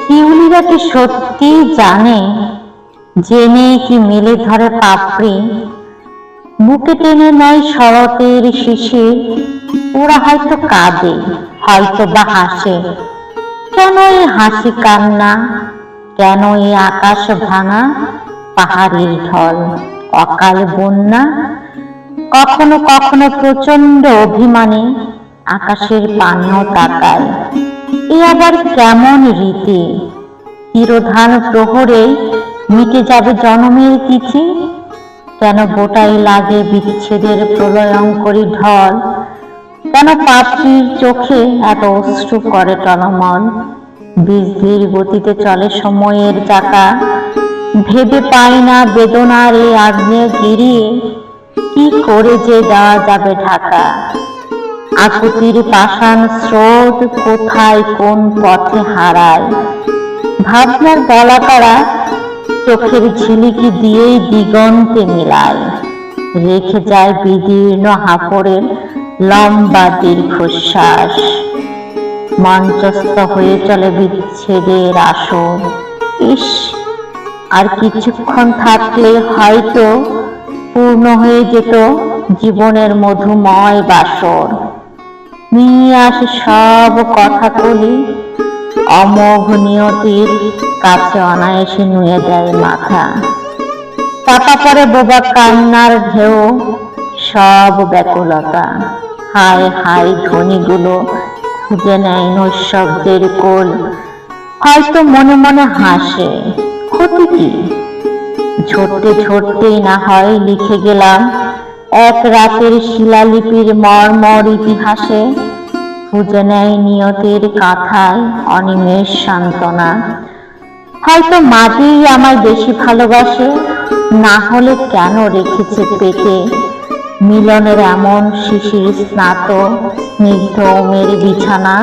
শিউলিরা কি সত্যি জানে, জেনে কি মেলে ধরে পাপড়ি, বুকে টেনে নেয় শরতের শিশির। ওরা হয়তো কাঁদে, হয়তো বা হাসে। কেন এই হাসি কান্না, কেন এই আকাশ ভাঙা, পাহাড়ের ঢল, অকাল বন্যা? কখনো কখনো প্রচন্ড অভিমানে আকাশের পানেও তাকায়। এ আবার কেমন রীতি? তিরোধান প্রহরে মিটে যাবে জনমের তিথি। কেন গোটাই লাগে বিচ্ছেদের প্রলয়ঙ্করী ঢল? কেন পাপড়ির চোখে এত অশ্রু করে টলমল? বিজলির গতিতে চলে সময়ের চাকা, ভেবে পায় না বেদনার এই আগ্নেয়গিরি কি করে যে দেওয়া যাবে ঢাকা। আকুতির পাষাণ স্রোত কোথায় কোন পথে হারায়, ভাবনার গলাকারা চোখের ঝিলিকি দিয়েই দিগন্তে মিলায়। রেখে যায় বিদীর্ণ হাফড়ের লম্বা দীর্ঘশ্বাস। মঞ্চস্থ হয়ে চলে বিচ্ছেদের আসর। ইস, আর কিছুক্ষণ থাকলে হয়তো পূর্ণ হয়ে যেত জীবনের মধুময় বাসর। নিয়ে আসে সব কথা কলি, অমোঘ নিয়তির কাছে অনায়াসে নুয়ে দেয় মাথা। চাপা পড়ে বোবা কান্নার ঢেউ, সব ব্যাকুলতা। হায় হায় ধ্বনিগুলো খুঁজে নেয় নৈশব্দের কোল। হয়তো মনে মনে হাসে, ক্ষতি কি? ঝরতে ঝরতেই না হয় লিখে গেলাম এক রাতের শিলালিপির মর্মর ইতিহাসে। খুঁজে নেয় নিয়তির কাঁথায় অনিমেষ সান্ত্বনা। হয়তো মাটি আমায় বেশি ভালোবাসে, না হলে কেন রেখেছে পেটে মিলনের এমন শিশির স্নাত স্নিগ্ধ মেরি বিছানা।